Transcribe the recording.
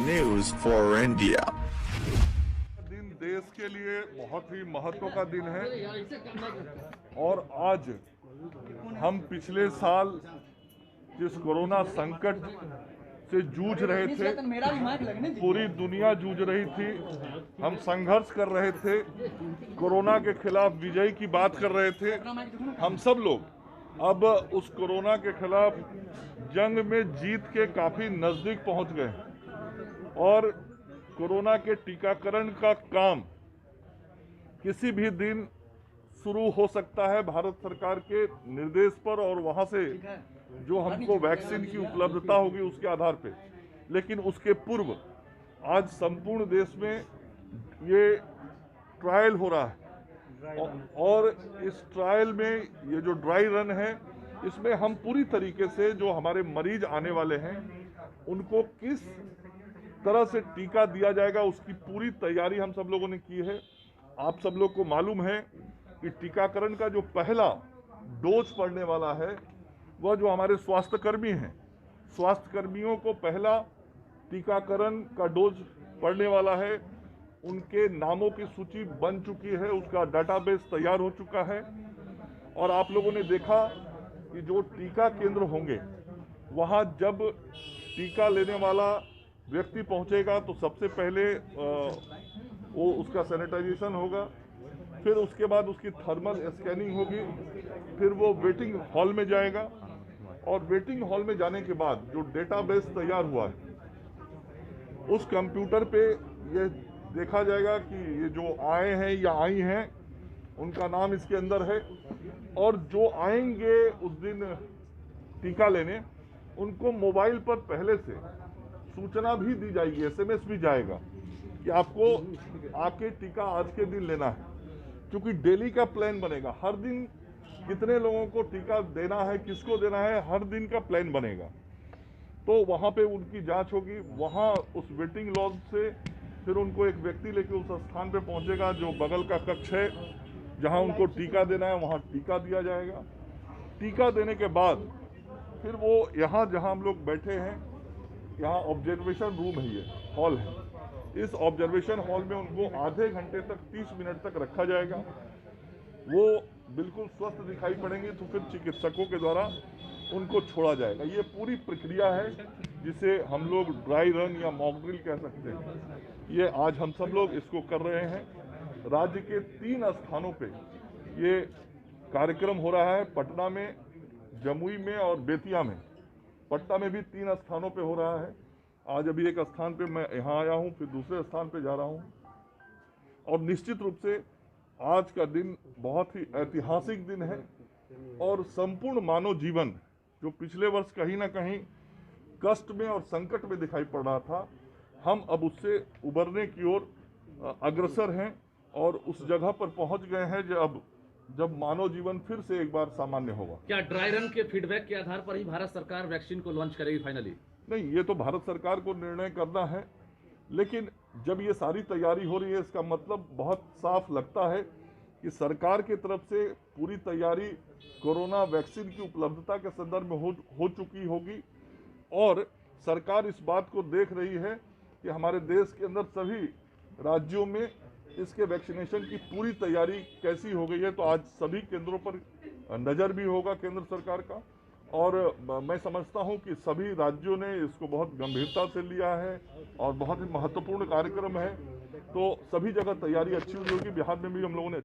News for India. दिन देश के लिए बहुत ही महत्व का दिन है और आज हम पिछले साल जिस कोरोना संकट से जूझ रहे थे, पूरी दुनिया जूझ रही थी, हम संघर्ष कर रहे थे, कोरोना के खिलाफ विजय की बात कर रहे थे। हम सब लोग अब उस कोरोना के खिलाफ जंग में जीत के काफी नजदीक पहुंच गए और कोरोना के टीकाकरण का काम किसी भी दिन शुरू हो सकता है भारत सरकार के निर्देश पर और वहां से जो हमको वैक्सीन की उपलब्धता होगी उसके आधार पे। लेकिन उसके पूर्व आज संपूर्ण देश में ये ट्रायल हो रहा है और इस ट्रायल में ये जो ड्राई रन है इसमें हम पूरी तरीके से जो हमारे मरीज आने वाले हैं उनको किस तरह से टीका दिया जाएगा उसकी पूरी तैयारी हम सब लोगों ने की है। आप सब लोग को मालूम है कि टीकाकरण का जो पहला डोज पड़ने वाला है वह जो हमारे स्वास्थ्यकर्मी हैं, स्वास्थ्यकर्मियों को पहला टीकाकरण का डोज पड़ने वाला है। उनके नामों की सूची बन चुकी है, उसका डाटाबेस तैयार हो चुका है और आप लोगों ने देखा कि जो टीका केंद्र होंगे वहां जब टीका लेने वाला व्यक्ति पहुंचेगा तो सबसे पहले वो उसका सैनिटाइजेशन होगा, फिर उसके बाद उसकी थर्मल स्कैनिंग होगी, फिर वो वेटिंग हॉल में जाएगा और वेटिंग हॉल में जाने के बाद जो डेटाबेस तैयार हुआ है उस कंप्यूटर पे ये देखा जाएगा कि ये जो आए हैं या आई हैं उनका नाम इसके अंदर है और जो आएंगे उस दिन टीका लेने उनको मोबाइल पर पहले से सूचना भी दी जाएगी, एसएमएस भी जाएगा कि आपको आके टीका आज के दिन लेना है। क्योंकि डेली का प्लान बनेगा, हर दिन कितने लोगों को टीका देना है, किसको देना है, हर दिन का प्लान बनेगा। तो वहाँ पे उनकी जांच होगी, वहाँ उस वेटिंग लॉज से फिर उनको एक व्यक्ति लेके उस स्थान पे पहुंचेगा जो बगल का कक्ष है जहाँ उनको टीका देना है, वहाँ टीका दिया जाएगा। टीका देने के बाद फिर वो यहाँ जहाँ हम लोग बैठे हैं यहाँ ऑब्जर्वेशन रूम है, ये हॉल है, इस ऑब्जर्वेशन हॉल में उनको आधे घंटे तक 30 मिनट तक रखा जाएगा। वो बिल्कुल स्वस्थ दिखाई पड़ेंगे तो फिर चिकित्सकों के द्वारा उनको छोड़ा जाएगा। ये पूरी प्रक्रिया है जिसे हम लोग ड्राई रन या मॉक ड्रिल कह सकते हैं। ये आज हम सब लोग इसको कर रहे हैं। राज्य के 3 स्थानों पे ये कार्यक्रम हो रहा है, पटना में, जमुई में और बेतिया में। पटना में भी 3 स्थानों पे हो रहा है। आज अभी एक स्थान पे मैं यहाँ आया हूँ, फिर दूसरे स्थान पे जा रहा हूँ और निश्चित रूप से आज का दिन बहुत ही ऐतिहासिक दिन है और संपूर्ण मानव जीवन जो पिछले वर्ष कहीं ना कहीं कष्ट में और संकट में दिखाई पड़ रहा था, हम अब उससे उबरने की ओर अग्रसर हैं और उस जगह पर पहुंच गए हैं जब मानव जीवन फिर से एक बार सामान्य होगा। क्या ड्राई रन के फीडबैक के आधार पर ही भारत सरकार वैक्सीन को लॉन्च करेगी फाइनली? नहीं, ये तो भारत सरकार को निर्णय करना है, लेकिन जब ये सारी तैयारी हो रही है इसका मतलब बहुत साफ लगता है कि सरकार की तरफ से पूरी तैयारी कोरोना वैक्सीन की उपलब्धता के संदर्भ में हो चुकी होगी और सरकार इस बात को देख रही है कि हमारे देश के अंदर सभी राज्यों में इसके वैक्सीनेशन की पूरी तैयारी कैसी हो गई है। तो आज सभी केंद्रों पर नज़र भी होगा केंद्र सरकार का और मैं समझता हूं कि सभी राज्यों ने इसको बहुत गंभीरता से लिया है और बहुत ही महत्वपूर्ण कार्यक्रम है। तो सभी जगह तैयारी अच्छी हुई होगी। बिहार में भी हम लोगों ने